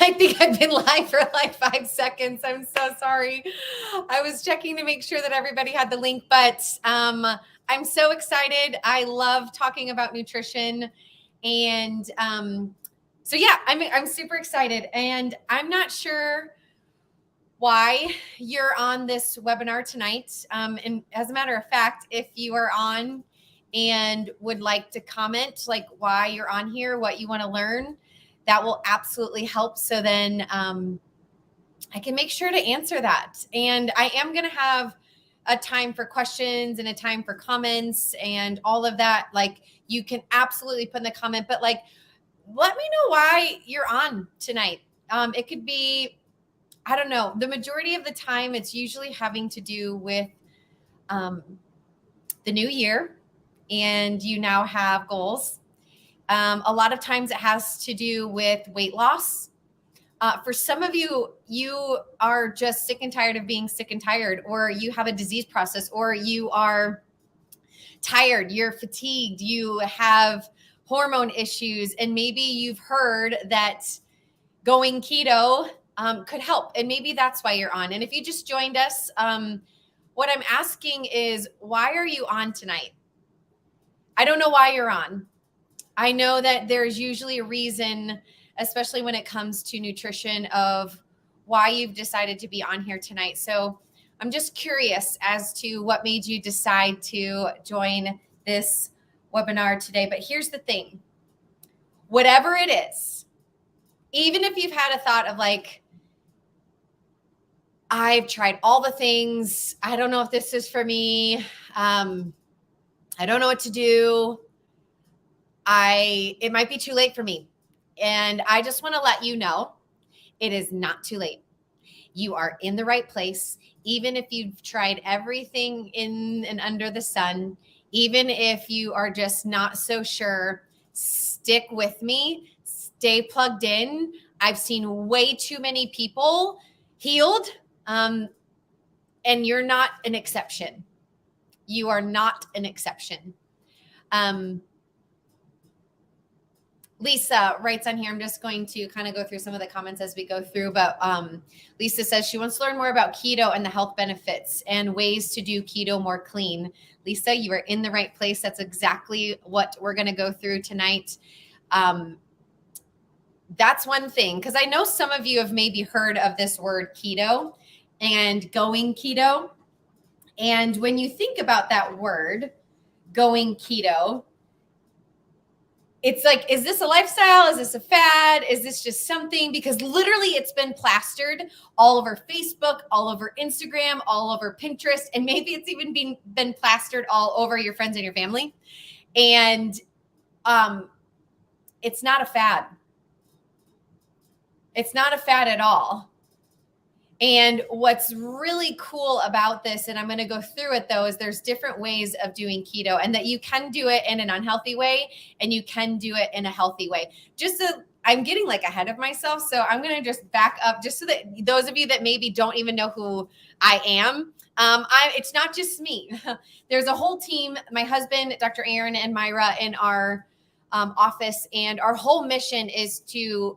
I think I've been live for like 5 seconds. I'm so sorry. I was checking to make sure that everybody had the link, but I'm so excited. I love talking about nutrition. And so yeah, I'm super excited. And I'm not sure why you're on this webinar tonight. And as a matter of fact, if you are on and would like to comment like why you're on here, what you want to learn, that will absolutely help. So then I can make sure to answer that. And I am going to have a time for questions and a time for comments and all of that. Like you can absolutely put in the comment, but like, let me know why you're on tonight. It could be, I don't know, the majority of the time it's usually having to do with the new year and you now have goals. A lot of times it has to do with weight loss. For some of you, you are just sick and tired of being sick and tired, or you have a disease process, or you are tired, you're fatigued, you have hormone issues, and maybe you've heard that going keto could help. And maybe that's why you're on. And if you just joined us, what I'm asking is, why are you on tonight? I don't know why you're on. I know that there's usually a reason, especially when it comes to nutrition, of why you've decided to be on here tonight. So I'm just curious as to what made you decide to join this webinar today. But here's the thing, whatever it is, even if you've had a thought of like, I've tried all the things, I don't know if this is for me, I don't know what to do, it might be too late for me. And I just want to let you know, it is not too late. You are in the right place. Even if you've tried everything in and under the sun, even if you are just not so sure, stick with me, stay plugged in. I've seen way too many people healed, and you're not an exception. You are not an exception. Lisa writes on here, I'm just going to kind of go through some of the comments as we go through, but Lisa says she wants to learn more about keto and the health benefits and ways to do keto more clean. Lisa, you are in the right place. That's exactly what we're going to go through tonight. That's one thing, because I know some of you have maybe heard of this word keto and going keto. And when you think about that word, going keto, it's like, is this a lifestyle? Is this a fad? Is this just something? Because literally it's been plastered all over Facebook, all over Instagram, all over Pinterest, and maybe it's even been plastered all over your friends and your family. And it's not a fad. It's not a fad at all. And what's really cool about this, and I'm going to go through it though, is there's different ways of doing keto, and that you can do it in an unhealthy way and you can do it in a healthy way. Just so I'm getting like ahead of myself. So I'm going to just back up just so that those of you that maybe don't even know who I am, it's not just me. There's a whole team, my husband, Dr. Aaron and Myra in our office. And our whole mission is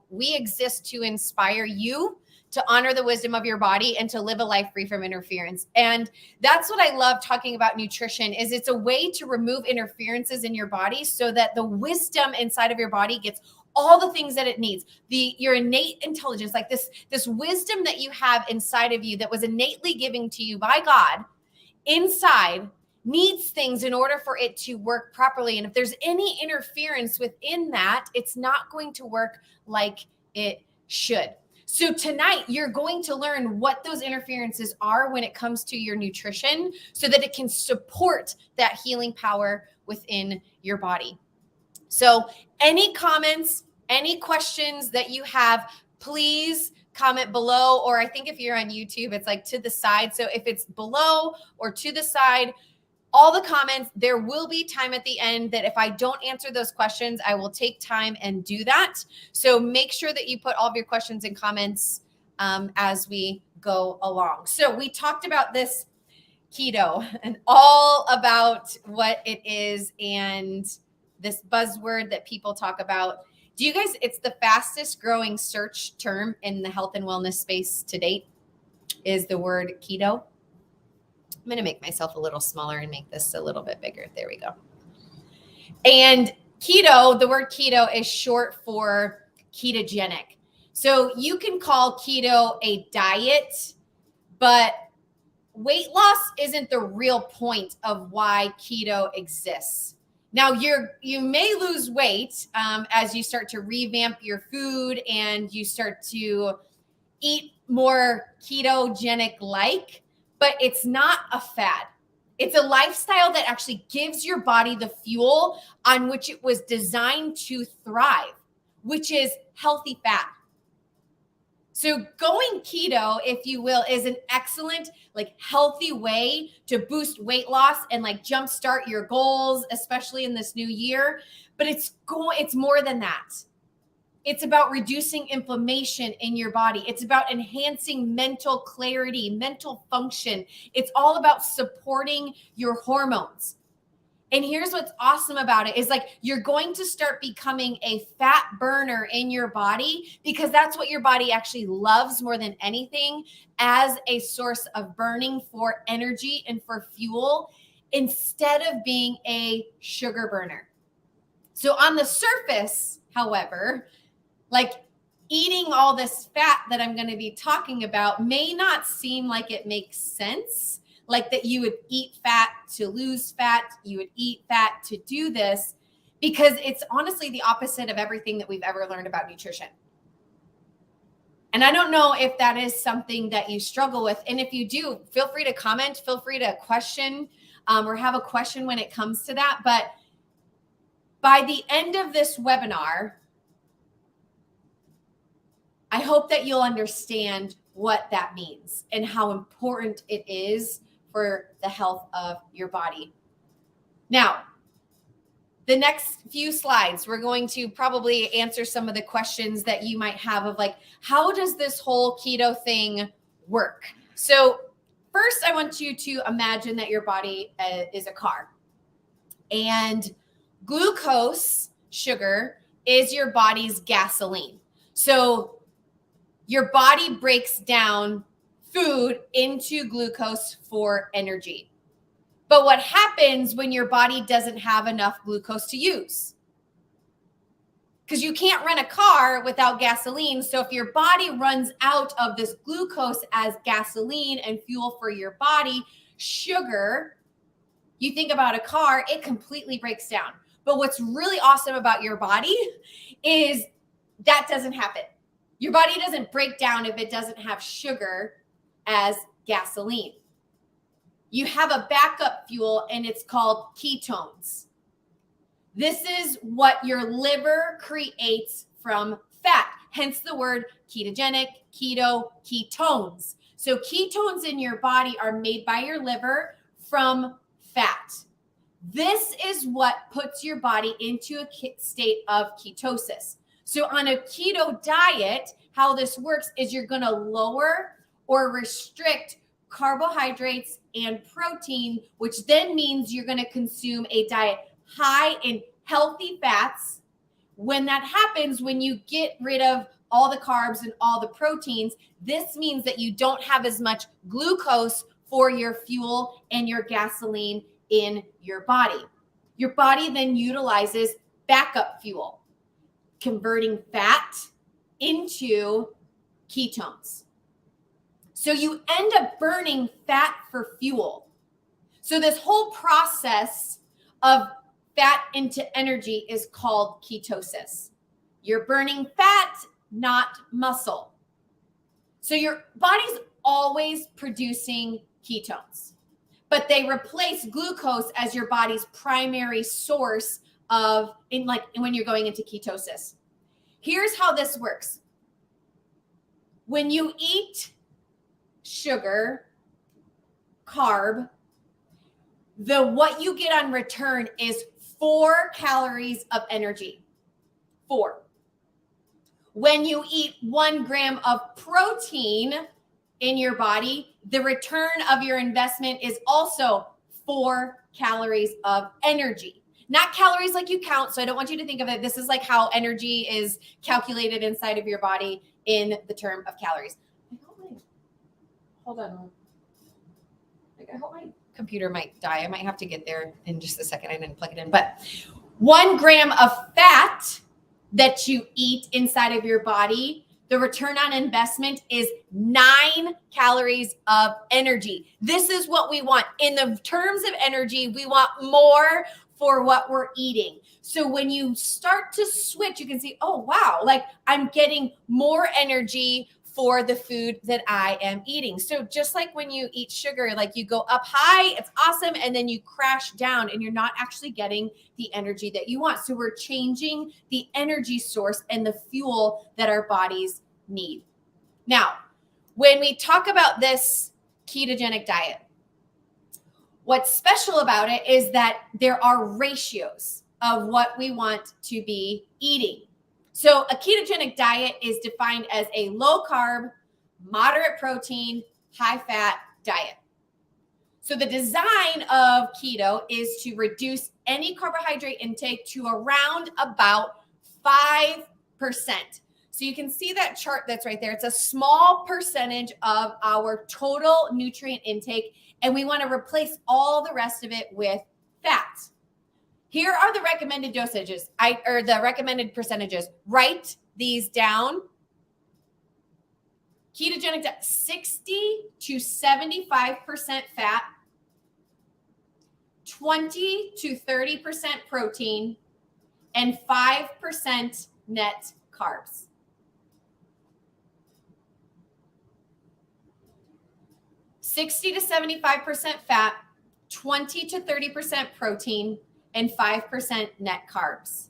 we exist to inspire you to honor the wisdom of your body and to live a life free from interference. And that's what I love talking about nutrition, is it's a way to remove interferences in your body so that the wisdom inside of your body gets all the things that it needs. Your innate intelligence, like this wisdom that you have inside of you that was innately given to you by God inside, needs things in order for it to work properly. And if there's any interference within that, it's not going to work like it should. So tonight, you're going to learn what those interferences are when it comes to your nutrition so that it can support that healing power within your body. So any comments, any questions that you have, please comment below. Or I think if you're on YouTube, it's like to the side. So if it's below or to the side, all the comments, there will be time at the end that if I don't answer those questions, I will take time and do that. So make sure that you put all of your questions and comments as we go along. So we talked about this keto and all about what it is and this buzzword that people talk about. Do you guys, it's the fastest growing search term in the health and wellness space to date is the word keto. I'm going to make myself a little smaller and make this a little bit bigger. There we go. And keto, the word keto is short for ketogenic. So you can call keto a diet, but weight loss isn't the real point of why keto exists. Now, you may lose weight as you start to revamp your food and you start to eat more ketogenic-like, but it's not a fad. It's a lifestyle that actually gives your body the fuel on which it was designed to thrive, which is healthy fat. So going keto, if you will, is an excellent, healthy way to boost weight loss and jumpstart your goals, especially in this new year. But it's more than that. It's about reducing inflammation in your body. It's about enhancing mental clarity, mental function. It's all about supporting your hormones. And here's what's awesome about it is you're going to start becoming a fat burner in your body because that's what your body actually loves more than anything as a source of burning for energy and for fuel instead of being a sugar burner. So on the surface, however, eating all this fat that I'm going to be talking about may not seem like it makes sense. That you would eat fat to lose fat, you would eat fat to do this, because it's honestly the opposite of everything that we've ever learned about nutrition. And I don't know if that is something that you struggle with. And if you do, feel free to comment, feel free to question or have a question when it comes to that. But by the end of this webinar, I hope that you'll understand what that means and how important it is for the health of your body. Now, the next few slides, we're going to probably answer some of the questions that you might have of how does this whole keto thing work? So first, I want you to imagine that your body is a car, and glucose, sugar, is your body's gasoline. So your body breaks down food into glucose for energy. But what happens when your body doesn't have enough glucose to use? Because you can't run a car without gasoline. So if your body runs out of this glucose as gasoline and fuel for your body, sugar, you think about a car, it completely breaks down. But what's really awesome about your body is that doesn't happen. Your body doesn't break down if it doesn't have sugar as gasoline. You have a backup fuel and it's called ketones. This is what your liver creates from fat, hence the word ketogenic, keto, ketones. So ketones in your body are made by your liver from fat. This is what puts your body into a state of ketosis. So on a keto diet, how this works is you're going to lower or restrict carbohydrates and protein, which then means you're going to consume a diet high in healthy fats. When that happens, when you get rid of all the carbs and all the proteins, this means that you don't have as much glucose for your fuel and your gasoline in your body. Your body then utilizes backup fuel, converting fat into ketones. So you end up burning fat for fuel. So this whole process of fat into energy is called ketosis. You're burning fat, not muscle. So your body's always producing ketones, but they replace glucose as your body's primary source of when you're going into ketosis. Here's how this works. When you eat sugar, carb, what you get on return is 4 calories of energy. 4. When you eat 1 gram of protein in your body, the return of your investment is also 4 calories of energy. not calories like you count. So I don't want you to think of it. This is like how energy is calculated inside of your body in the term of calories. Hold on. I hope my computer might die. I might have to get there in just a second. I didn't plug it in. But 1 gram of fat that you eat inside of your body, the return on investment is 9 calories of energy. This is what we want. In the terms of energy, we want more for what we're eating. So when you start to switch, you can see, oh, wow, like I'm getting more energy for the food that I am eating. So just like when you eat sugar, like you go up high, it's awesome, and then you crash down and you're not actually getting the energy that you want. So we're changing the energy source and the fuel that our bodies need. Now, when we talk about this ketogenic diet, what's special about it is that there are ratios of what we want to be eating. So a ketogenic diet is defined as a low carb, moderate protein, high fat diet. So the design of keto is to reduce any carbohydrate intake to around about 5%. So you can see that chart that's right there. It's a small percentage of our total nutrient intake, and we want to replace all the rest of it with fats. Here are the recommended dosages, or the recommended percentages. Write these down. Ketogenic diet, 60 to 75% fat, 20 to 30% protein, and 5% net carbs. $60 to 75% fat, 20 to 30% protein, and 5% net carbs.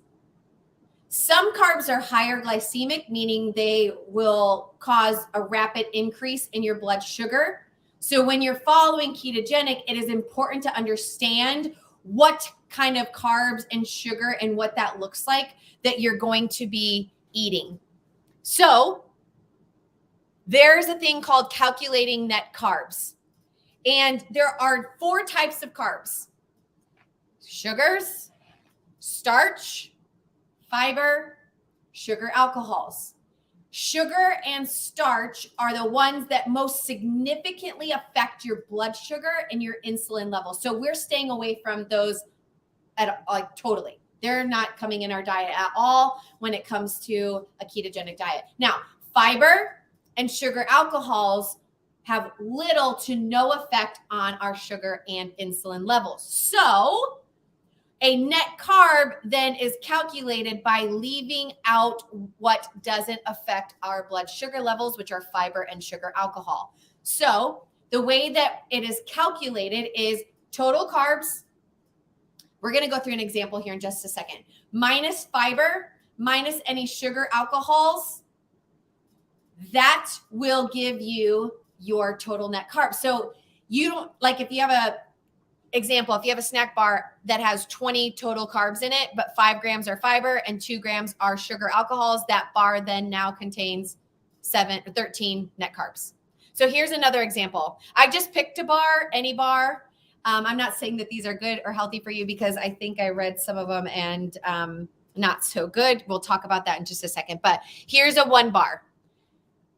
Some carbs are higher glycemic, meaning they will cause a rapid increase in your blood sugar. So when you're following ketogenic, it is important to understand what kind of carbs and sugar and what that looks like that you're going to be eating. So there's a thing called calculating net carbs. And there are 4 types of carbs: sugars, starch, fiber, sugar alcohols. Sugar and starch are the ones that most significantly affect your blood sugar and your insulin levels. So we're staying away from those totally. They're not coming in our diet at all when it comes to a ketogenic diet. Now, fiber and sugar alcohols have little to no effect on our sugar and insulin levels. So a net carb then is calculated by leaving out what doesn't affect our blood sugar levels, which are fiber and sugar alcohol. So the way that it is calculated is total carbs. We're going to go through an example here in just a second. Minus fiber, minus any sugar alcohols. That will give you your total net carbs. So you don't, like, if you have a snack bar that has 20 total carbs in it, but 5 grams are fiber and 2 grams are sugar alcohols, that bar then now contains 13 net carbs. So here's another example. I just picked a bar, any bar. I'm not saying that these are good or healthy for you because I think I read some of them and not so good. We'll talk about that in just a second. But here's a 1 bar.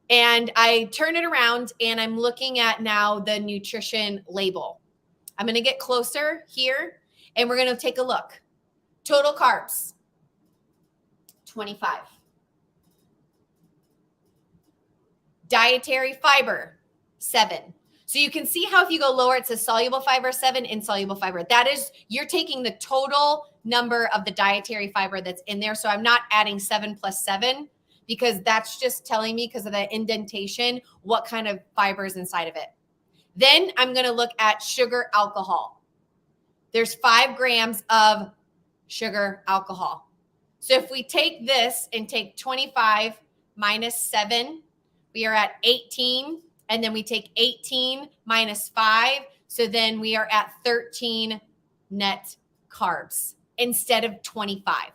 And I turn it around and I'm looking at now the nutrition label. I'm going to get closer here and we're going to take a look. Total carbs, 25. Dietary fiber, 7. So you can see how if you go lower, it says soluble fiber, 7, insoluble fiber. That is, you're taking the total number of the dietary fiber that's in there. So I'm not adding 7 plus 7 because that's just telling me, because of the indentation, what kind of fiber is inside of it. Then I'm going to look at sugar alcohol. There's 5 grams of sugar alcohol. So if we take this and take 25 minus 7, we are at 18. And then we take 18 minus 5. So then we are at 13 net carbs instead of 25.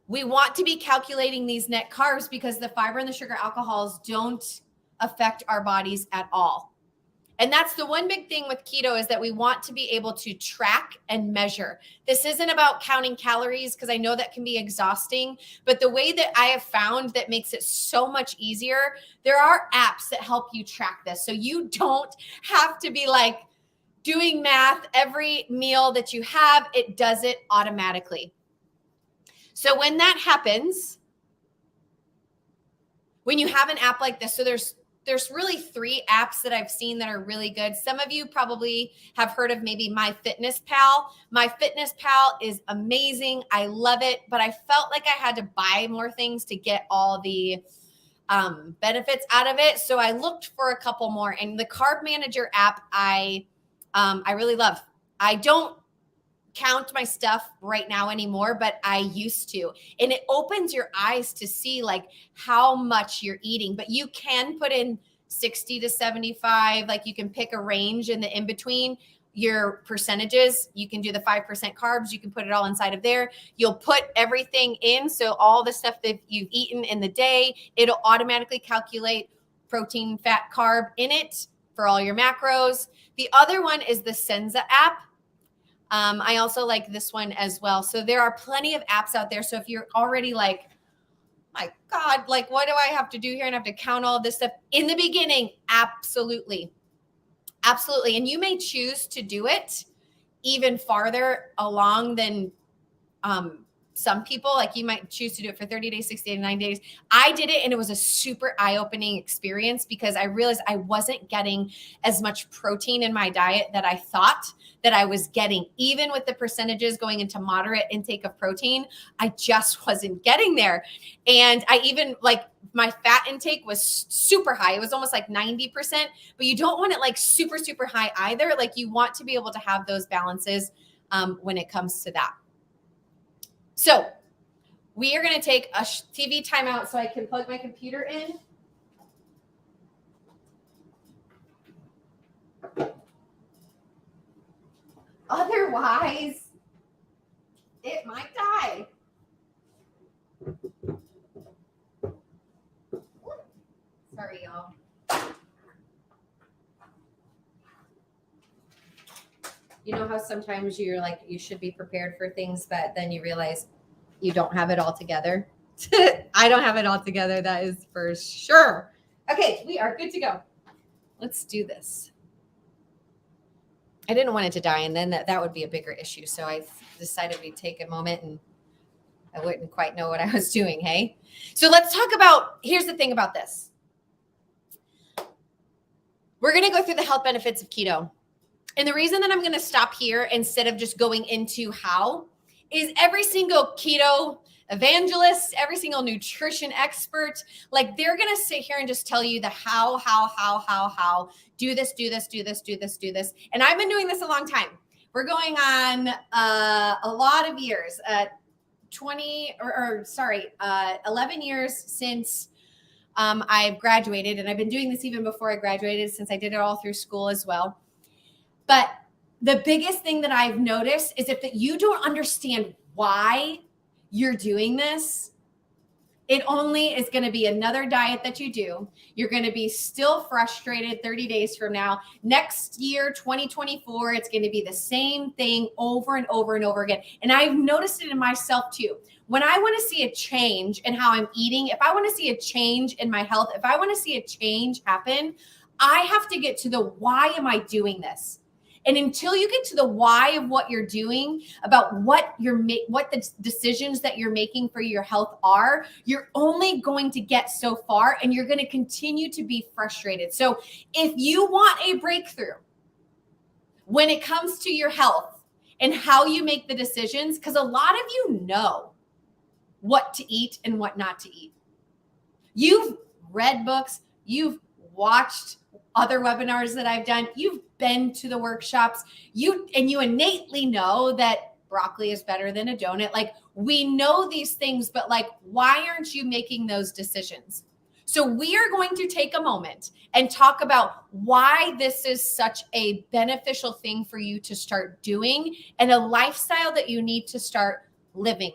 We want to be calculating these net carbs because the fiber and the sugar alcohols don't affect our bodies at all. And that's the one big thing with keto, is that we want to be able to track and measure. This isn't about counting calories, because I know that can be exhausting, but the way that I have found that makes it so much easier, there are apps that help you track this. So you don't have to be like doing math every meal that you have. It does it automatically. So when that happens, when you have an app like this, so there's really 3 apps that I've seen that are really good. Some of you probably have heard of maybe MyFitnessPal. MyFitnessPal is amazing. I love it, but I felt like I had to buy more things to get all the benefits out of it. So I looked for a couple more, and the Carb Manager app I really love. I don't count my stuff right now anymore, but I used to. And it opens your eyes to see like how much you're eating, but you can put in 60 to 75, like you can pick a range in the in between your percentages. You can do the 5% carbs. You can put it all inside of there. You'll put everything in. So all the stuff that you've eaten in the day, it'll automatically calculate protein, fat, carb in it for all your macros. The other one is the Senza app. I also like this one as well. So there are plenty of apps out there. So if you're already like, my God, like what do I have to do here? And I have to count all of this stuff in the beginning. Absolutely. Absolutely. And you may choose to do it even farther along than some people. Like you might choose to do it for 30 days, 60 days, 9 days. I did it, and it was a super eye-opening experience, because I realized I wasn't getting as much protein in my diet that I thought that I was getting. Even with the percentages going into moderate intake of protein, I just wasn't getting there. And I even like my fat intake was super high. It was almost like 90%, but you don't want it like super, super high either. Like you want to be able to have those balances when it comes to that. So we are going to take a TV timeout so I can plug my computer in. Otherwise, it might die. Sorry, y'all. You know how sometimes you're like, you should be prepared for things, but then you realize you don't have it all together. I don't have it all together. That is for sure. Okay, we are good to go. Let's do this. I didn't want it to die, and then that would be a bigger issue. So I decided we'd take a moment, and I wouldn't quite know what I was doing. Hey, so let's talk about, here's the thing about this. We're going to go through the health benefits of keto. And the reason that I'm going to stop here instead of just going into how is every single keto evangelist, every single nutrition expert, like they're going to sit here and just tell you the how, do this. And I've been doing this a long time. We're going on a lot of years, 11 years since I've graduated. And I've been doing this even before I graduated, since I did it all through school as well. But the biggest thing that I've noticed is if you don't understand why you're doing this, it only is going to be another diet that you do. You're going to be still frustrated 30 days from now. Next year, 2024, it's going to be the same thing over and over and over again. And I've noticed it in myself too. When I want to see a change in how I'm eating, if I want to see a change in my health, if I want to see a change happen, I have to get to the why am I doing this? And until you get to the why of what you're doing, about what the decisions that you're making for your health are, you're only going to get so far, and you're going to continue to be frustrated. So if you want a breakthrough when it comes to your health and how you make the decisions, because a lot of you know what to eat and what not to eat. You've read books, you've watched other webinars that I've done, you've been to the workshops, you innately know that broccoli is better than a donut. Like, we know these things, but like, why aren't you making those decisions? So we are going to take a moment and talk about why this is such a beneficial thing for you to start doing and a lifestyle that you need to start living.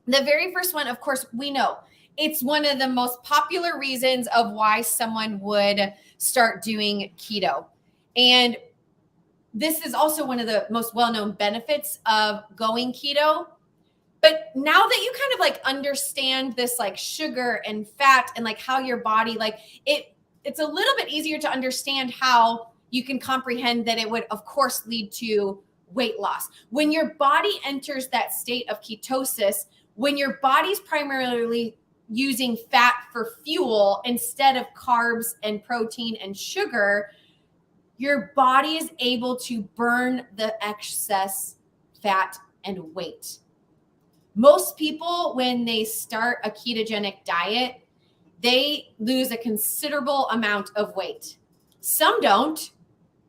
The very first one, of course, we know it's one of the most popular reasons of why someone would start doing keto. And this is also one of the most well-known benefits of going keto. But now that you kind of like understand this like sugar and fat and like how your body, like it's a little bit easier to understand how you can comprehend that it would, of course, lead to weight loss. When your body enters that state of ketosis, when your body's primarily using fat for fuel instead of carbs and protein and sugar, your body is able to burn the excess fat and weight. Most people, when they start a ketogenic diet, they lose a considerable amount of weight. Some don't.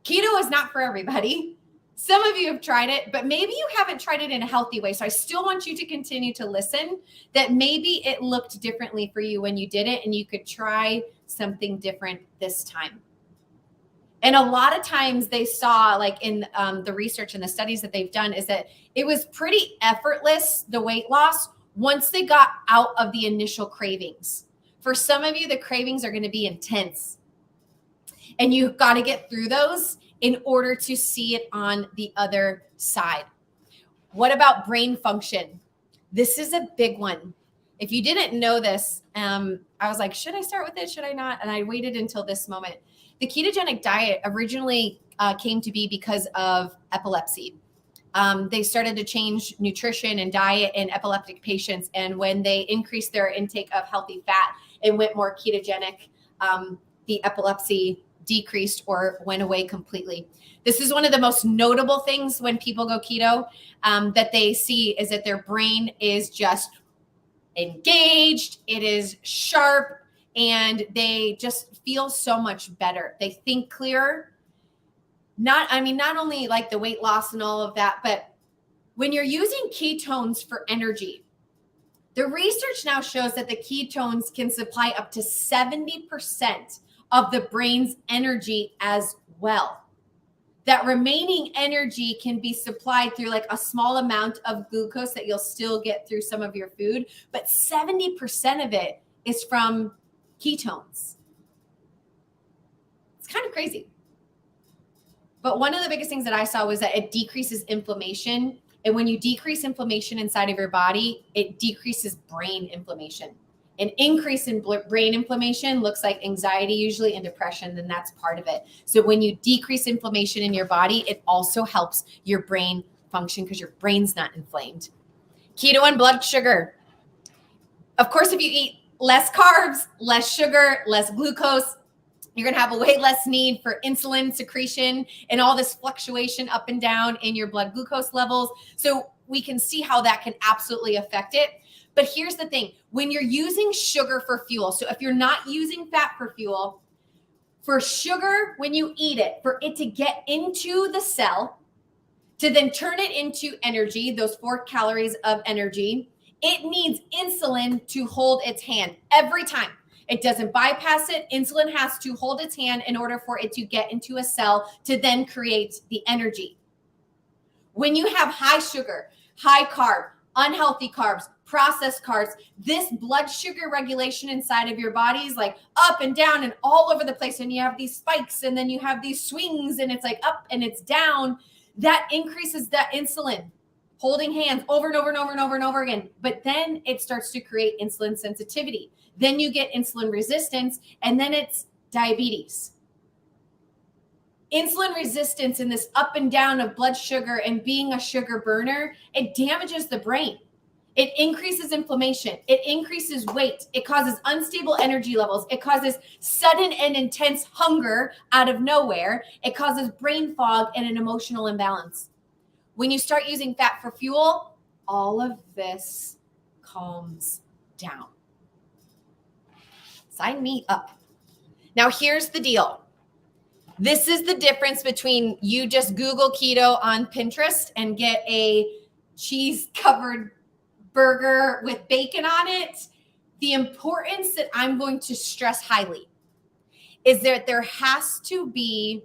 Keto is not for everybody. Some of you have tried it, but maybe you haven't tried it in a healthy way. So I still want you to continue to listen, that maybe it looked differently for you when you did it and you could try something different this time. And a lot of times they saw, like in the research and the studies that they've done, is that it was pretty effortless, the weight loss, once they got out of the initial cravings. For some of you, the cravings are going to be intense. And you've got to get through those in order to see it on the other side. What about brain function? This is a big one. If you didn't know this, I was like, should I start with it? Should I not? And I waited until this moment. The ketogenic diet originally came to be because of epilepsy. They started to change nutrition and diet in epileptic patients. And when they increased their intake of healthy fat and went more ketogenic, the epilepsy decreased or went away completely. This is one of the most notable things when people go keto that they see, is that their brain is just engaged, it is sharp, and they just feel so much better. They think clearer. Not only like the weight loss and all of that, but when you're using ketones for energy, the research now shows that the ketones can supply up to 70% of the brain's energy as well. That remaining energy can be supplied through like a small amount of glucose that you'll still get through some of your food, but 70% of it is from ketones. It's kind of crazy. But one of the biggest things that I saw was that it decreases inflammation. And when you decrease inflammation inside of your body, it decreases brain inflammation. An increase in brain inflammation looks like anxiety usually and depression, then that's part of it. So when you decrease inflammation in your body, it also helps your brain function because your brain's not inflamed. Keto and blood sugar. Of course, if you eat less carbs, less sugar, less glucose, you're going to have a way less need for insulin secretion and all this fluctuation up and down in your blood glucose levels. So we can see how that can absolutely affect it. But here's the thing, when you're using sugar for fuel, so if you're not using fat for fuel, for sugar, when you eat it, for it to get into the cell, to then turn it into energy, those 4 calories of energy, it needs insulin to hold its hand every time. It doesn't bypass it. Insulin has to hold its hand in order for it to get into a cell to then create the energy. When you have high sugar, high carb, unhealthy carbs, processed carbs, this blood sugar regulation inside of your body is like up and down and all over the place. And you have these spikes and then you have these swings and it's like up and it's down. That increases that insulin holding hands over and over and over and over and over again. But then it starts to create insulin sensitivity. Then you get insulin resistance and then it's diabetes. Insulin resistance and this up and down of blood sugar and being a sugar burner, it damages the brain. It increases inflammation. It increases weight. It causes unstable energy levels. It causes sudden and intense hunger out of nowhere. It causes brain fog and an emotional imbalance. When you start using fat for fuel, all of this calms down. Sign me up. Now, here's the deal. This is the difference between you just Google keto on Pinterest and get a cheese-covered burger with bacon on it. The importance that I'm going to stress highly is that there has to be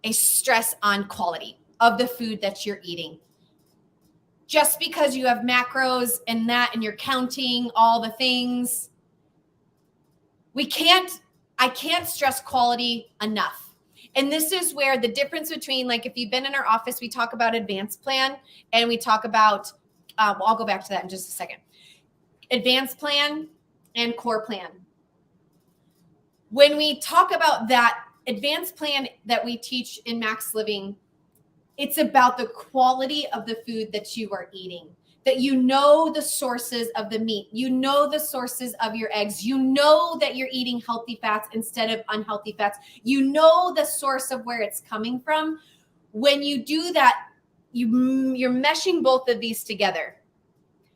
a stress on quality of the food that you're eating. Just because you have macros and that and you're counting all the things, we can't I can't stress quality enough. And this is where the difference between, like, if you've been in our office, we talk about advanced plan and we talk about, I'll go back to that in just a second. Advanced plan and core plan. When we talk about that advanced plan that we teach in Max Living, it's about the quality of the food that you are eating, that you know the sources of the meat, you know the sources of your eggs, you know that you're eating healthy fats instead of unhealthy fats, you know the source of where it's coming from. When you do that, you're meshing both of these together.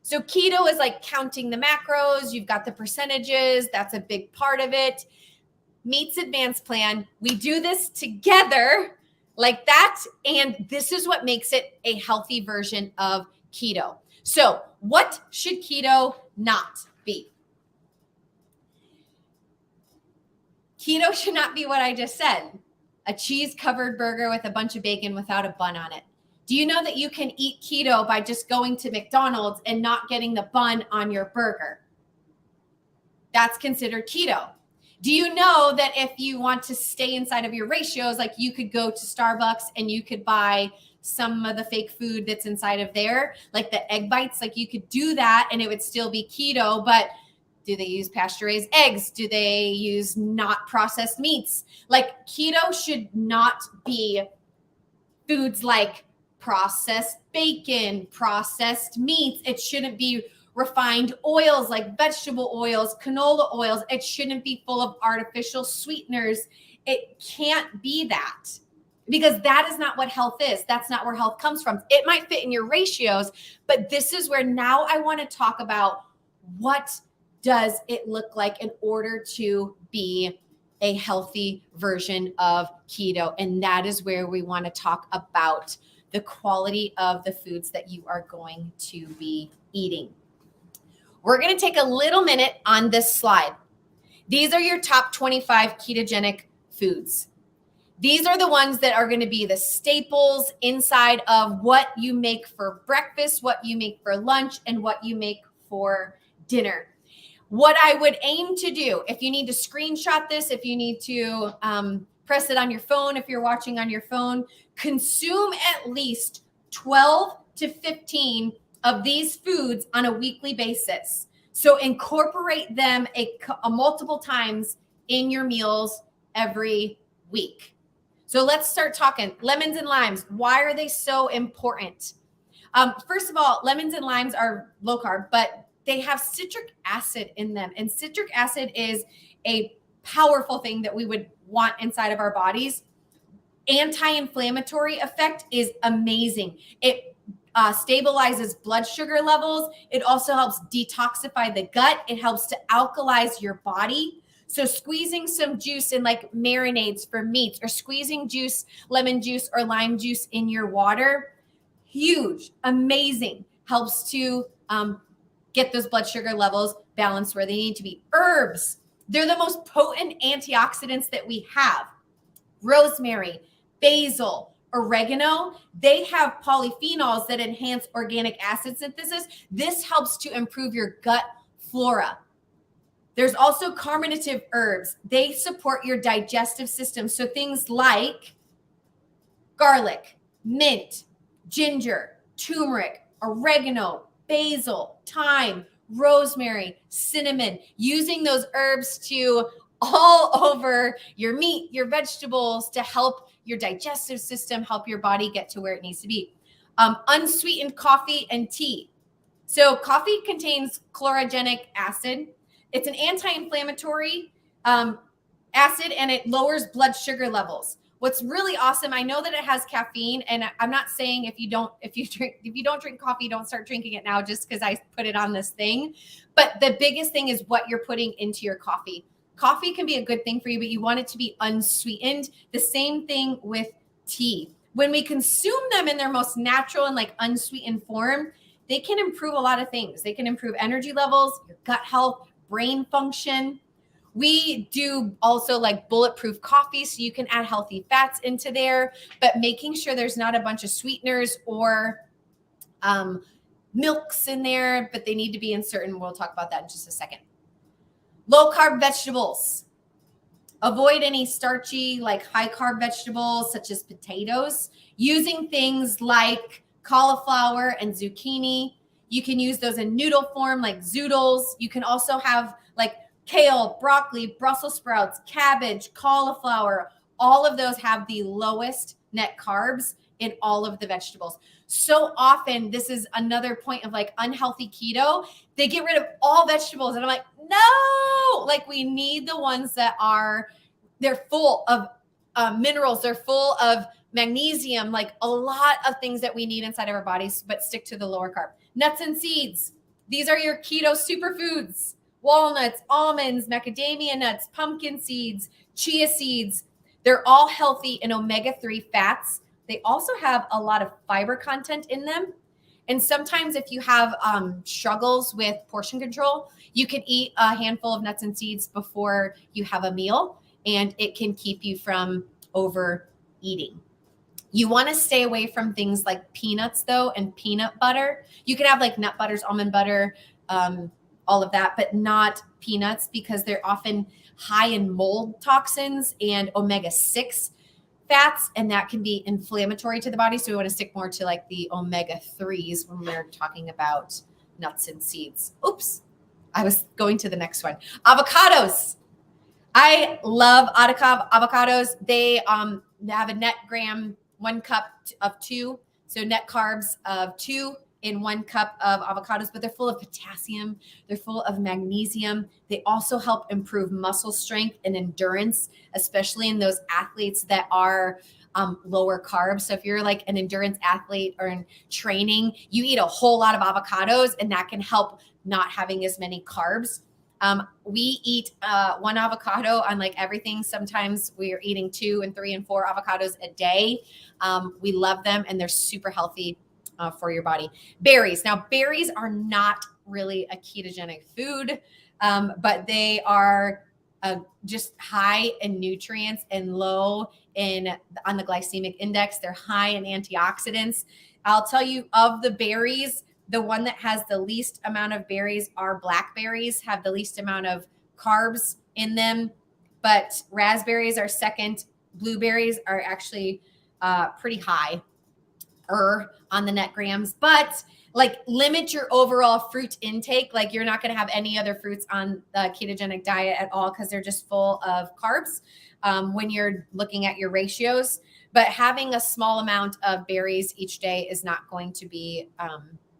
So keto is like counting the macros, you've got the percentages, that's a big part of it. Meets advanced plan, we do this together like that, and this is what makes it a healthy version of keto. So what should keto not be? Keto should not be what I just said. A cheese-covered burger with a bunch of bacon without a bun on it. Do you know that you can eat keto by just going to McDonald's and not getting the bun on your burger? That's considered keto. Do you know that if you want to stay inside of your ratios, like you could go to Starbucks and you could buy some of the fake food that's inside of there, like the egg bites, like you could do that and it would still be keto, but do they use pasture-raised eggs? Do they use not processed meats? Like keto should not be foods like processed bacon, processed meats. It shouldn't be refined oils like vegetable oils, canola oils. It shouldn't be full of artificial sweeteners. It can't be that, because that is not what health is. That's not where health comes from. It might fit in your ratios, but this is where now I want to talk about what does it look like in order to be a healthy version of keto. And that is where we want to talk about the quality of the foods that you are going to be eating. We're going to take a little minute on this slide. These are your top 25 ketogenic foods. These are the ones that are going to be the staples inside of what you make for breakfast, what you make for lunch, and what you make for dinner. What I would aim to do, if you need to screenshot this, if you need to press it on your phone, if you're watching on your phone, consume at least 12 to 15 of these foods on a weekly basis. So incorporate them a multiple times in your meals every week. So let's start talking. Lemons and limes. Why are they so important? First of all, lemons and limes are low carb, but they have citric acid in them. And citric acid is a powerful thing that we would want inside of our bodies. Anti-inflammatory effect is amazing. It stabilizes blood sugar levels. It also helps detoxify the gut. It helps to alkalize your body. So squeezing some juice in like marinades for meats, or squeezing juice, lemon juice or lime juice in your water, huge, amazing. Helps to get those blood sugar levels balanced where they need to be. Herbs, they're the most potent antioxidants that we have. Rosemary, basil, oregano, they have polyphenols that enhance organic acid synthesis. This helps to improve your gut flora. There's also carminative herbs. They support your digestive system. So things like garlic, mint, ginger, turmeric, oregano, basil, thyme, rosemary, cinnamon, using those herbs to all over your meat, your vegetables, to help your digestive system, help your body get to where it needs to be. Unsweetened coffee and tea. So coffee contains chlorogenic acid. It's an anti-inflammatory acid, and it lowers blood sugar levels. What's really awesome, I know that it has caffeine, and I'm not saying if you don't drink coffee, don't start drinking it now just because I put it on this thing. But the biggest thing is what you're putting into your coffee. Coffee can be a good thing for you, but you want it to be unsweetened. The same thing with tea. When we consume them in their most natural and like unsweetened form, they can improve a lot of things. They can improve energy levels, your gut health, brain function. We do also like bulletproof coffee, so you can add healthy fats into there, but making sure there's not a bunch of sweeteners or milks in there, but they need to be in certain, we'll talk about that in just a second. Low carb vegetables. Avoid any starchy, like high carb vegetables, such as potatoes. Using things like cauliflower and zucchini. You can use those in noodle form, like zoodles. You can also have like kale, broccoli, Brussels sprouts, cabbage, cauliflower. All of those have the lowest net carbs in all of the vegetables. So often, this is another point of like unhealthy keto. They get rid of all vegetables. And I'm like, no, like we need the ones that they're full of minerals. They're full of magnesium, like a lot of things that we need inside of our bodies, but stick to the lower carb. Nuts and seeds. These are your keto superfoods. Walnuts, almonds, macadamia nuts, pumpkin seeds, chia seeds. They're all healthy in omega-3 fats. They also have a lot of fiber content in them. And sometimes if you have struggles with portion control, you can eat a handful of nuts and seeds before you have a meal, and it can keep you from overeating. You want to stay away from things like peanuts, though, and peanut butter. You can have like nut butters, almond butter, all of that, but not peanuts, because they're often high in mold toxins and omega-6 fats, and that can be inflammatory to the body. So we want to stick more to like the omega-3s when we're talking about nuts and seeds. Oops, I was going to the next one. Avocados. I love avocados. They have a net gram, 1 cup of 2. So net carbs of 2 in 1 cup of avocados, but they're full of potassium. They're full of magnesium. They also help improve muscle strength and endurance, especially in those athletes that are lower carbs. So if you're like an endurance athlete or in training, you eat a whole lot of avocados, and that can help not having as many carbs. We eat 1 avocado on like everything. Sometimes we are eating 2 and 3 and 4 avocados a day. We love them, and they're super healthy for your body. Berries. Now, berries are not really a ketogenic food, but they are just high in nutrients and low on the glycemic index. They're high in antioxidants. I'll tell you, of the berries, the one that has the least amount of berries are blackberries, have the least amount of carbs in them, but raspberries are second. Blueberries are actually pretty high on the net grams, but like limit your overall fruit intake. Like you're not going to have any other fruits on the ketogenic diet at all, because they're just full of carbs when you're looking at your ratios. But having a small amount of berries each day is not going to be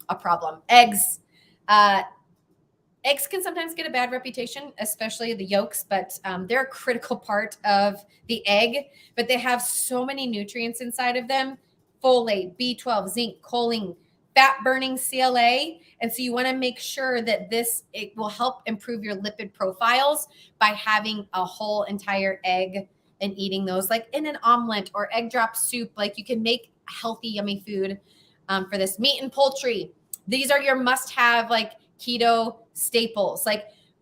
a problem. Eggs. Eggs can sometimes get a bad reputation, especially the yolks, but they're a critical part of the egg. But they have so many nutrients inside of them: folate, B12, zinc, choline, fat-burning CLA. And so you want to make sure that it will help improve your lipid profiles by having a whole entire egg and eating those like in an omelet or egg drop soup. Like you can make healthy, yummy food for this. Meat and poultry. These are your must-have like keto staples.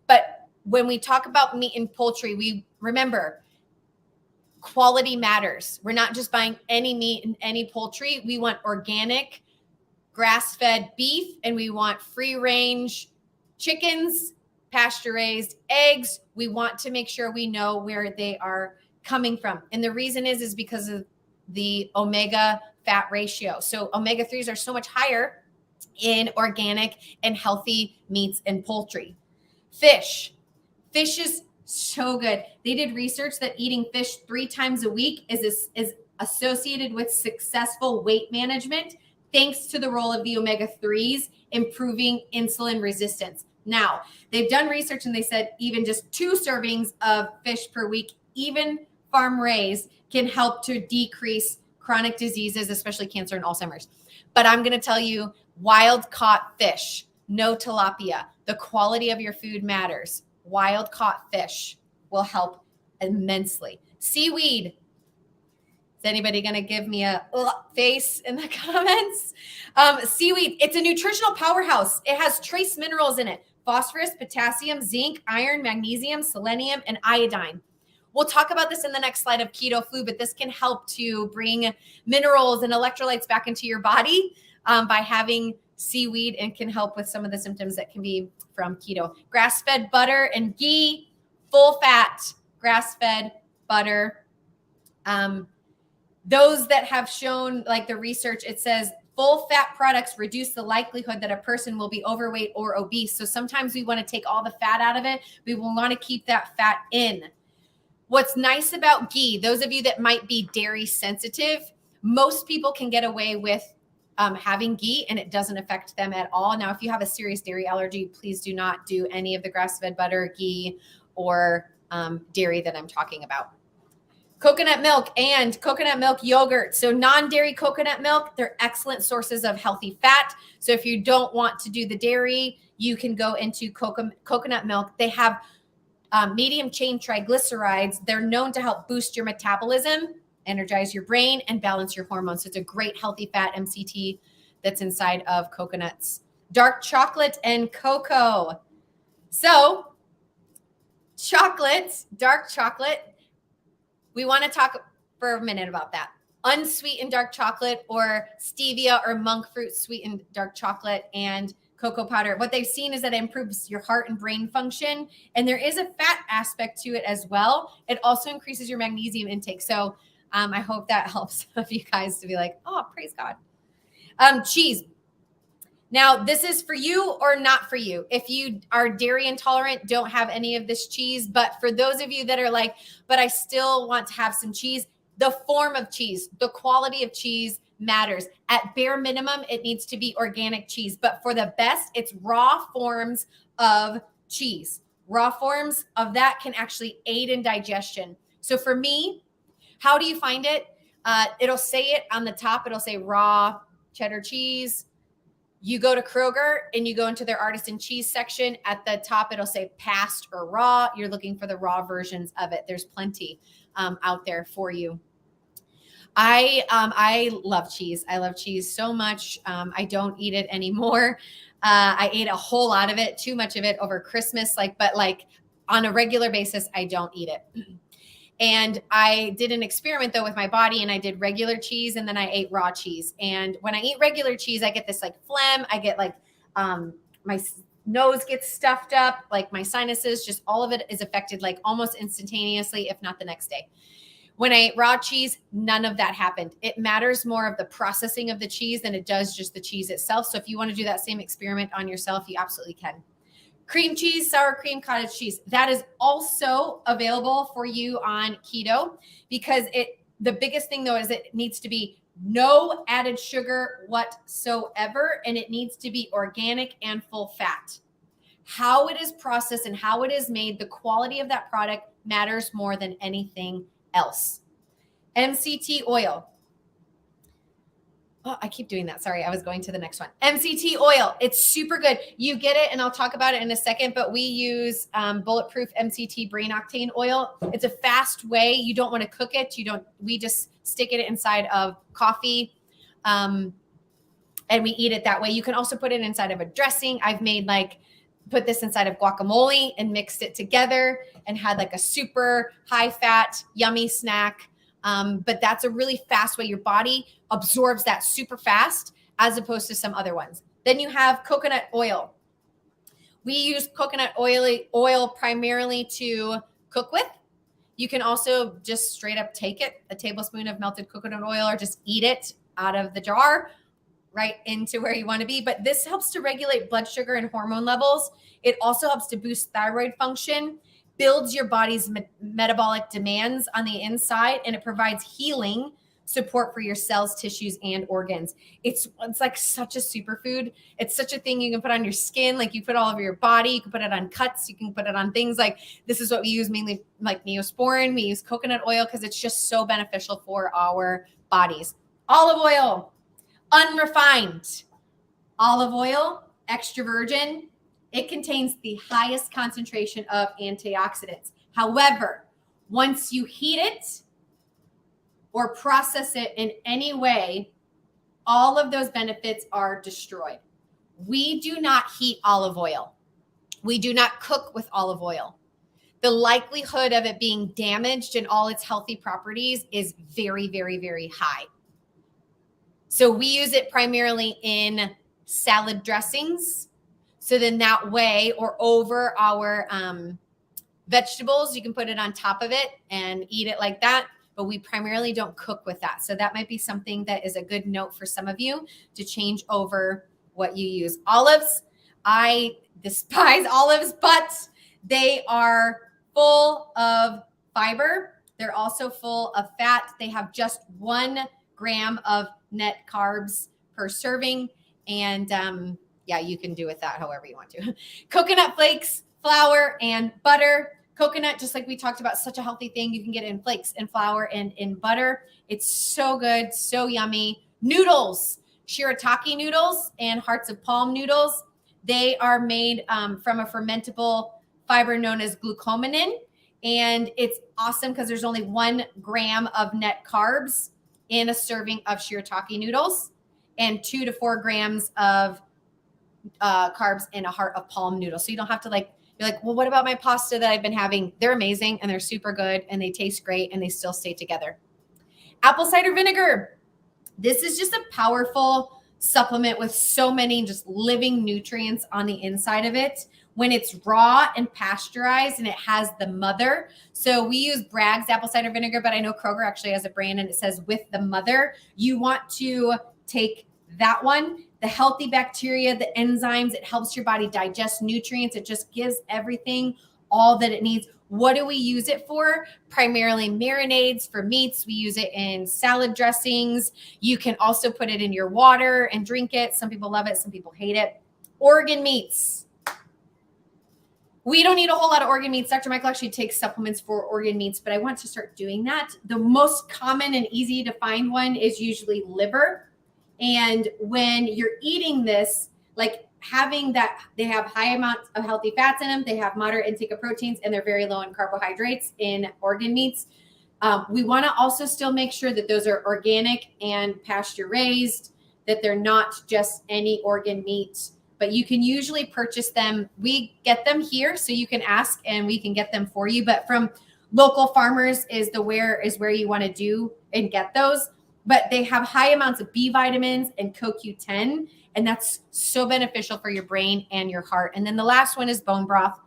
But when we talk about meat and poultry, we remember quality matters. We're not just buying any meat and any poultry. We want organic, grass-fed beef, and we want free-range chickens, pasture-raised eggs. We want to make sure we know where they are coming from. And the reason is because of the omega fat ratio. So omega-3s are so much higher in organic and healthy meats and poultry. Fish is so good. They did research that eating fish 3 times a week is associated with successful weight management, thanks to the role of the omega-3s improving insulin resistance. Now, they've done research and they said even just 2 servings of fish per week, even farm raised, can help to decrease chronic diseases, especially cancer and Alzheimer's. But I'm going to tell you, wild caught fish, no tilapia. The quality of your food matters. Wild caught fish will help immensely. Seaweed. Is anybody going to give me a face in the comments? Seaweed, it's a nutritional powerhouse. It has trace minerals in it: phosphorus, potassium, zinc, iron, magnesium, selenium, and iodine. We'll talk about this in the next slide of keto flu, but this can help to bring minerals and electrolytes back into your body by having seaweed, and can help with some of the symptoms that can be from keto. Grass-fed butter and ghee, full fat, grass-fed butter. Those that have shown, like the research, it says full fat products reduce the likelihood that a person will be overweight or obese. So sometimes we want to take all the fat out of it. We will want to keep that fat in. What's nice about ghee, those of you that might be dairy sensitive, most people can get away with having ghee and it doesn't affect them at all. Now, if you have a serious dairy allergy, please do not do any of the grass-fed butter, ghee, or dairy that I'm talking about. Coconut milk and coconut milk yogurt. So non-dairy coconut milk, they're excellent sources of healthy fat. So if you don't want to do the dairy, you can go into coconut milk. They have medium chain triglycerides. They're known to help boost your metabolism, energize your brain, and balance your hormones. So it's a great healthy fat MCT that's inside of coconuts. Dark chocolate and cocoa. So chocolate, dark chocolate, we want to talk for a minute about that. Unsweetened dark chocolate or stevia or monk fruit sweetened dark chocolate and cocoa powder. What they've seen is that it improves your heart and brain function. And there is a fat aspect to it as well. It also increases your magnesium intake. So I hope that helps of you guys to be like, oh, praise God. Cheese. Now, this is for you or not for you. If you are dairy intolerant, don't have any of this cheese. But for those of you that are like, but I still want to have some cheese, the form of cheese, the quality of cheese matters. At bare minimum, it needs to be organic cheese. But for the best, it's raw forms of cheese. Raw forms of that can actually aid in digestion. So for me, how do you find it? It'll say it on the top. It'll say raw cheddar cheese. You go to Kroger and you go into their artisan cheese section. At the top, it'll say passed or raw. You're looking for the raw versions of it. There's plenty out there for you. I love cheese. I love cheese so much. I don't eat it anymore. I ate a whole lot of it, too much of it over Christmas. But on a regular basis, I don't eat it. And I did an experiment though with my body and I did regular cheese and then I ate raw cheese. And when I eat regular cheese, I get this like phlegm. I get like my nose gets stuffed up, like my sinuses, just all of it is affected like almost instantaneously, if not the next day. When I ate raw cheese, none of that happened. It matters more of the processing of the cheese than it does just the cheese itself. So if you want to do that same experiment on yourself, you absolutely can. Cream cheese, sour cream, cottage cheese. That is also available for you on keto because the biggest thing though is it needs to be no added sugar whatsoever, and it needs to be organic and full fat. How it is processed and how it is made, the quality of that product matters more than anything else. MCT oil. Oh, I keep doing that. Sorry, I was going to the next one. MCT oil. It's super good. You get it, and I'll talk about it in a second, but we use bulletproof MCT brain octane oil. It's a fast way. You don't want to cook it. We just stick it inside of coffee, and we eat it that way. You can also put it inside of a dressing. I've made put this inside of guacamole and mixed it together and had like a super high fat, yummy snack. But that's a really fast way your body absorbs that super fast as opposed to some other ones. Then you have coconut oil. We use coconut oil primarily to cook with. You can also just straight up take it, a tablespoon of melted coconut oil, or just eat it out of the jar right into where you want to be. But this helps to regulate blood sugar and hormone levels. It also helps to boost thyroid function, builds your body's metabolic demands on the inside, and it provides healing support for your cells, tissues, and organs. It's like such a superfood. It's such a thing you can put on your skin, like you put all over your body. You can put it on cuts. You can put it on things like this is what we use mainly, like Neosporin. We use coconut oil because it's just so beneficial for our bodies. Olive oil, unrefined. Olive oil, extra virgin. It contains the highest concentration of antioxidants. However, once you heat it or process it in any way, all of those benefits are destroyed. We do not heat olive oil. We do not cook with olive oil. The likelihood of it being damaged in all its healthy properties is very, very, very high. So we use it primarily in salad dressings. So then that way, or over our Vegetables, you can put it on top of it and eat it like that, but we primarily don't cook with that. So that might be something that is a good note for some of you to change over what you use. Olives, I despise olives, but they are full of fiber. They're also full of fat. They have just 1 gram of net carbs per serving. And yeah, you can do with that however you want to. Coconut flakes, flour, and butter. Coconut, just like we talked about, such a healthy thing. You can get it in flakes and flour and in butter. It's so good, so yummy. Noodles, shirataki noodles and hearts of palm noodles. They are made from a fermentable fiber known as glucosamine. And it's awesome because there's only 1 gram of net carbs in a serving of shirataki noodles and 2 to 4 grams of carbs in a heart of palm noodle. So you don't have to you're like, well, what about my pasta that I've been having? They're amazing and they're super good and they taste great and they still stay together. Apple cider vinegar. This is just a powerful supplement with so many just living nutrients on the inside of it. When it's raw and pasteurized and it has the mother. So we use Bragg's apple cider vinegar, but I know Kroger actually has a brand and it says with the mother. You want to take that one, the healthy bacteria, the enzymes, it helps your body digest nutrients. It just gives everything all that it needs. What do we use it for? Primarily marinades for meats. We use it in salad dressings. You can also put it in your water and drink it. Some people love it. Some people hate it. Organ meats. We don't need a whole lot of organ meats. Dr. Michael actually takes supplements for organ meats, but I want to start doing that. The most common and easy to find one is usually liver. And when you're eating this, like having that, they have high amounts of healthy fats in them. They have moderate intake of proteins and they're very low in carbohydrates in organ meats. We want to also still make sure that those are organic and pasture raised, that they're not just any organ meat, but you can usually purchase them. We get them here, so you can ask and we can get them for you. But from local farmers is where you want to do and get those. But they have high amounts of B vitamins and CoQ10, and that's so beneficial for your brain and your heart. And then the last one is bone broth.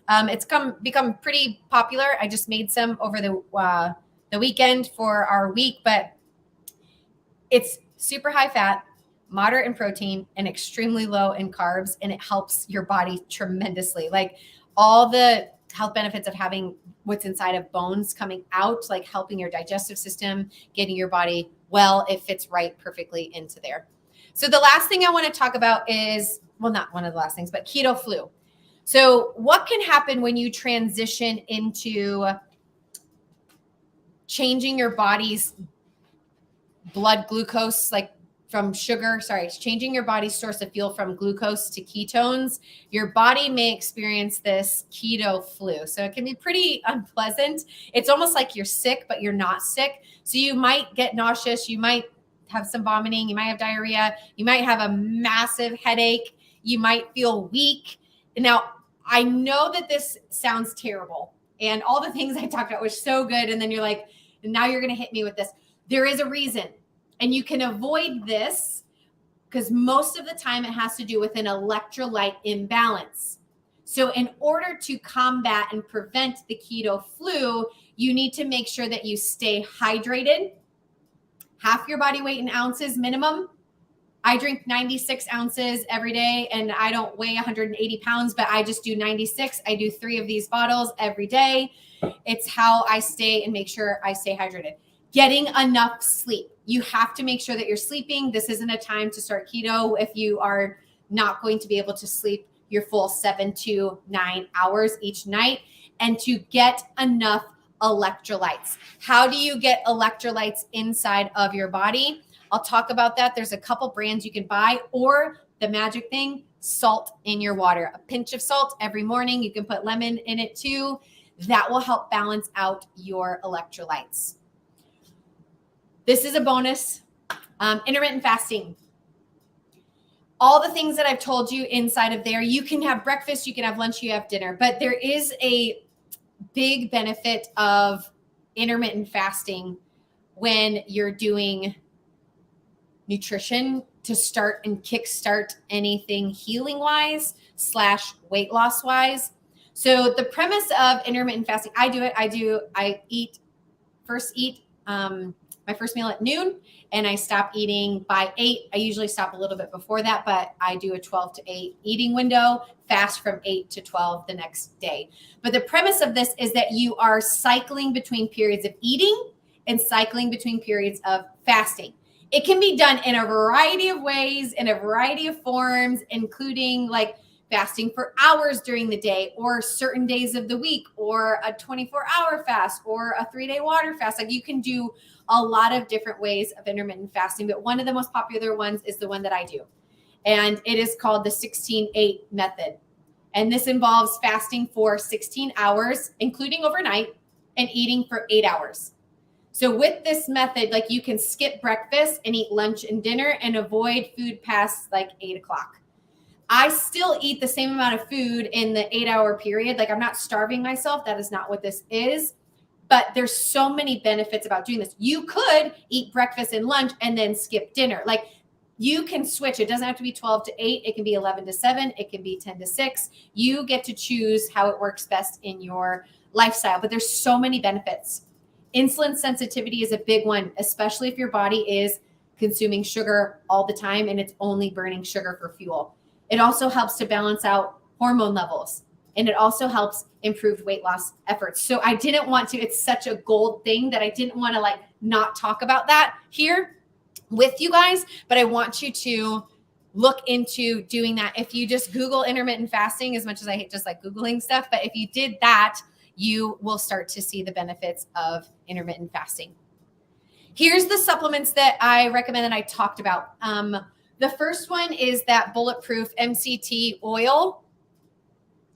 It's become pretty popular. I just made some over the weekend for our week, but it's super high fat, moderate in protein, and extremely low in carbs, and it helps your body tremendously. Like all the health benefits of having what's inside of bones coming out, like helping your digestive system, getting your body well, it fits right perfectly into there. So the last thing I want to talk about is, well, not one of the last things, but keto flu. So what can happen when you transition into changing your body's blood glucose, like from sugar, changing your body's source of fuel from glucose to ketones? Your body may experience this keto flu. So it can be pretty unpleasant. It's almost like you're sick, but you're not sick. So you might get nauseous. You might have some vomiting. You might have diarrhea. You might have a massive headache. You might feel weak. Now, I know that this sounds terrible and all the things I talked about was so good. And then you're like, now you're going to hit me with this. There is a reason. And you can avoid this because most of the time it has to do with an electrolyte imbalance. So in order to combat and prevent the keto flu, you need to make sure that you stay hydrated, half your body weight in ounces minimum. I drink 96 ounces every day and I don't weigh 180 pounds, but I just do 96. I do 3 of these bottles every day. It's how I stay and make sure I stay hydrated. Getting enough sleep. You have to make sure that you're sleeping. This isn't a time to start keto if you are not going to be able to sleep your full 7 to 9 hours each night, and to get enough electrolytes. How do you get electrolytes inside of your body? I'll talk about that. There's a couple brands you can buy, or the magic thing, salt in your water. A pinch of salt every morning. You can put lemon in it too. That will help balance out your electrolytes. This is a bonus. Intermittent fasting. All the things that I've told you inside of there, you can have breakfast, you can have lunch, you have dinner, but there is a big benefit of intermittent fasting when you're doing nutrition to start and kickstart anything healing wise / weight loss wise. So the premise of intermittent fasting, I do it. I eat my first meal at noon, and I stop eating by 8. I usually stop a little bit before that, but I do a 12 to 8 eating window, fast from 8 to 12 the next day. But the premise of this is that you are cycling between periods of eating and cycling between periods of fasting. It can be done in a variety of ways, in a variety of forms, including like fasting for hours during the day, or certain days of the week, or a 24-hour fast, or a 3-day water fast. Like, you can do a lot of different ways of intermittent fasting, but one of the most popular ones is the one that I do. And it is called the 16-8 method. And this involves fasting for 16 hours, including overnight, and eating for 8 hours. So with this method, like, you can skip breakfast and eat lunch and dinner and avoid food past like 8 o'clock. I still eat the same amount of food in the 8-hour period. Like, I'm not starving myself. That is not what this is. But there's so many benefits about doing this. You could eat breakfast and lunch and then skip dinner. Like, you can switch. It doesn't have to be 12 to 8. It can be 11 to 7. It can be 10 to 6. You get to choose how it works best in your lifestyle. But there's so many benefits. Insulin sensitivity is a big one, especially if your body is consuming sugar all the time and it's only burning sugar for fuel. It also helps to balance out hormone levels, and it also helps improve weight loss efforts. So I didn't want to, it's such a gold thing that I didn't want to like not talk about that here with you guys, but I want you to look into doing that. If you just Google intermittent fasting, as much as I hate just like Googling stuff, but if you did that, you will start to see the benefits of intermittent fasting. Here's the supplements that I recommend that I talked about. The first one is that bulletproof MCT oil.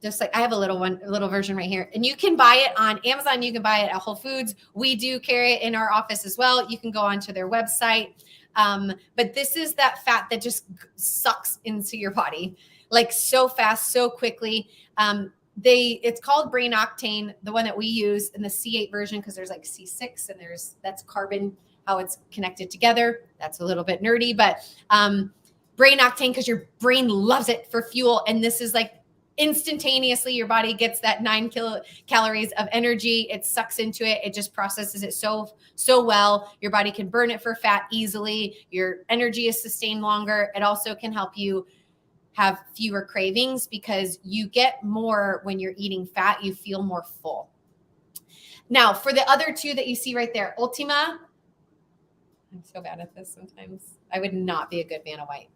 Just like, I have a little version right here, and you can buy it on Amazon. You can buy it at Whole Foods. We do carry it in our office as well. You can go onto their website. But this is that fat that just sucks into your body, like so fast, so quickly. It's called brain octane, the one that we use in the C8 version, because there's like C6 and that's carbon, how it's connected together. That's a little bit nerdy, but brain octane, because your brain loves it for fuel. And this is like instantaneously your body gets that 9 kilocalories of energy. It sucks into it. It just processes it so well. Your body can burn it for fat easily. Your energy is sustained longer. It also can help you have fewer cravings, because you get more when you're eating fat. You feel more full. Now, for the other two that you see right there, Ultima. I'm so bad at this sometimes. I would not be a good Vanna White.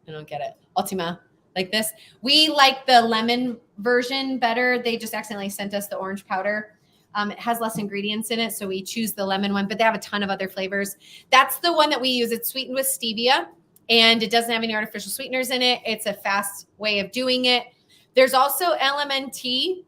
I don't get it. Ultima, like this. We like the lemon version better. They just accidentally sent us the orange powder. It has less ingredients in it, so we choose the lemon one, but they have a ton of other flavors. That's the one that we use. It's sweetened with stevia, and it doesn't have any artificial sweeteners in it. It's a fast way of doing it. There's also LMNT.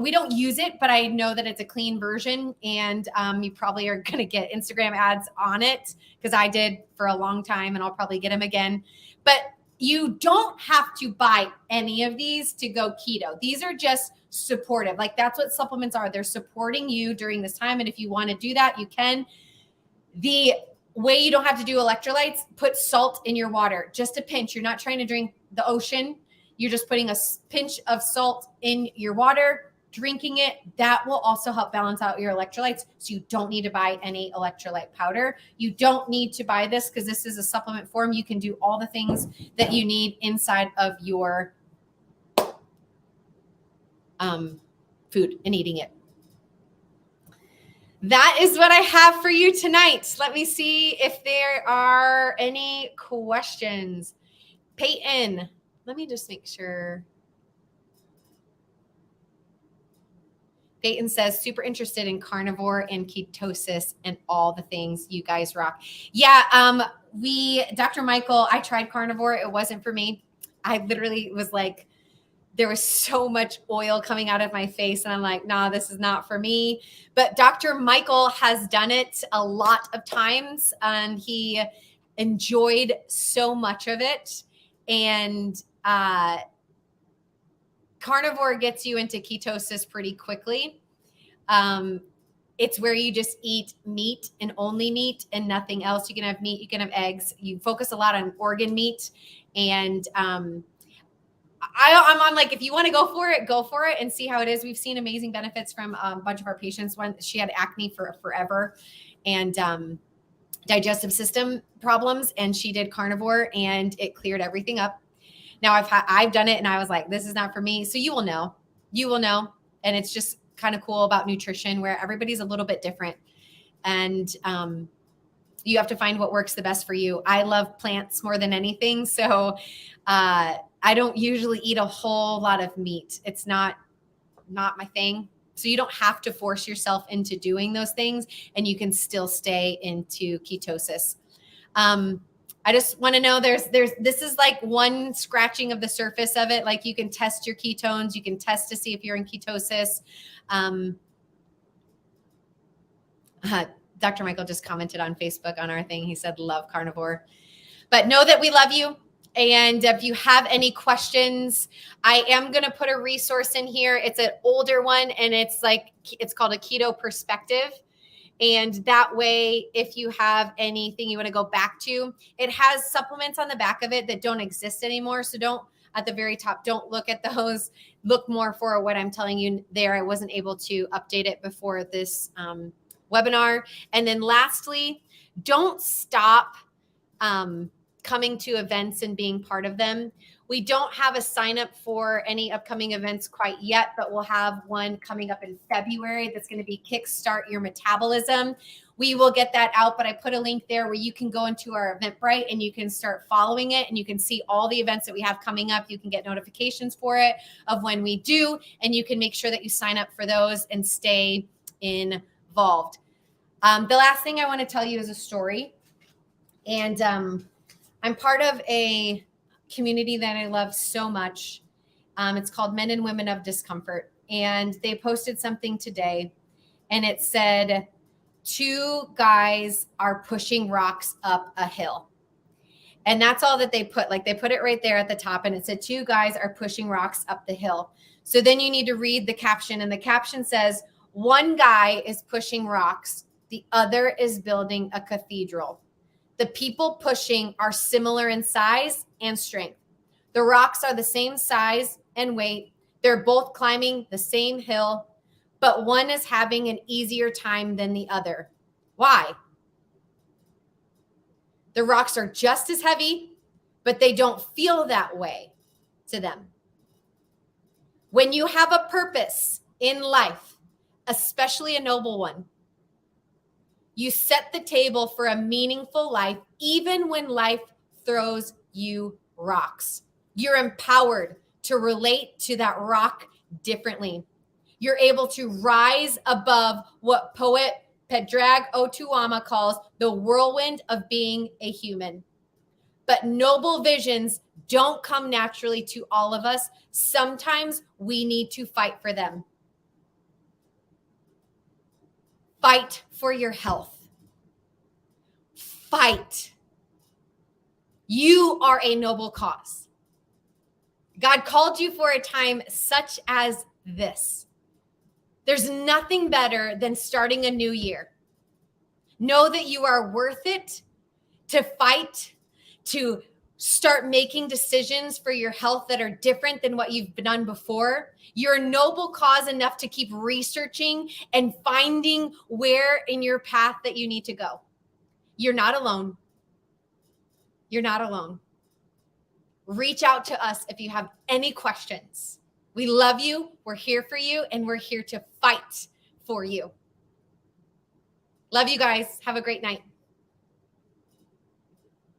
We don't use it, but I know that it's a clean version, and you probably are going to get Instagram ads on it, because I did for a long time, and I'll probably get them again. But you don't have to buy any of these to go keto. These are just supportive. Like, that's what supplements are. They're supporting you during this time. And if you want to do that, you can. The way you don't have to do electrolytes, put salt in your water, just a pinch. You're not trying to drink the ocean. You're just putting a pinch of salt in your water, drinking it. That will also help balance out your electrolytes. So you don't need to buy any electrolyte powder. You don't need to buy this, because this is a supplement form. You can do all the things that you need inside of your food and eating it. That is what I have for you tonight. Let me see if there are any questions. Peyton, let me just make sure. Peyton says, super interested in carnivore and ketosis and all the things. You guys rock. Yeah, Dr. Michael, I tried carnivore. It wasn't for me. I literally was like, there was so much oil coming out of my face, and I'm like, nah, this is not for me. But Dr. Michael has done it a lot of times, and he enjoyed so much of it. And carnivore gets you into ketosis pretty quickly. It's where you just eat meat and only meat and nothing else. You can have meat, you can have eggs. You focus a lot on organ meat, and I'm like, if you want to go for it and see how it is. We've seen amazing benefits from a bunch of our patients. When she had acne for forever and digestive system problems, and she did carnivore and it cleared everything up. Now I've done it and I was like, this is not for me. So you will know. And it's just kind of cool about nutrition where everybody's a little bit different. And you have to find what works the best for you. I love plants more than anything. So I don't usually eat a whole lot of meat. It's not my thing. So you don't have to force yourself into doing those things, and you can still stay into ketosis. I just want to know this is like one scratching of the surface of it. Like you can test your ketones. You can test to see if you're in ketosis. Dr. Michael just commented on Facebook on our thing. He said, love carnivore, but know that we love you. And if you have any questions, I am going to put a resource in here. It's an older one, and it's called a Keto Perspective. And that way, if you have anything you want to go back to, it has supplements on the back of it that don't exist anymore. So don't, at the very top, don't look at those. Look more for what I'm telling you there. I wasn't able to update it before this webinar. And then lastly, don't stop coming to events and being part of them. We don't have a sign up for any upcoming events quite yet, but we'll have one coming up in February that's going to be Kickstart Your Metabolism. We will get that out, but I put a link there where you can go into our Eventbrite and you can start following it, and you can see all the events that we have coming up. You can get notifications for it of when we do, and you can make sure that you sign up for those and stay involved. The last thing I want to tell you is a story. And I'm part of a community that I love so much. It's called Men and Women of Discomfort. And they posted something today, and it said, 2 guys are pushing rocks up a hill. And that's all that they put. Like, they put it right there at the top, and it said 2 guys are pushing rocks up the hill. So then you need to read the caption, and the caption says, 1 guy is pushing rocks. The other is building a cathedral. The people pushing are similar in size and strength. The rocks are the same size and weight. They're both climbing the same hill, but one is having an easier time than the other. Why? The rocks are just as heavy, but they don't feel that way to them. When you have a purpose in life, especially a noble one, you set the table for a meaningful life, even when life throws you rocks. You're empowered to relate to that rock differently. You're able to rise above what poet Predrag Otuama calls the whirlwind of being a human. But noble visions don't come naturally to all of us. Sometimes we need to fight for them. Fight for your health. Fight. You are a noble cause. God called you for a time such as this. There's nothing better than starting a new year. Know that you are worth it to fight, to start making decisions for your health that are different than what you've done before. You're a noble cause enough to keep researching and finding where in your path that you need to go. You're not alone. You're not alone. Reach out to us if you have any questions. We love you. We're here for you, and we're here to fight for you. Love you guys. Have a great night.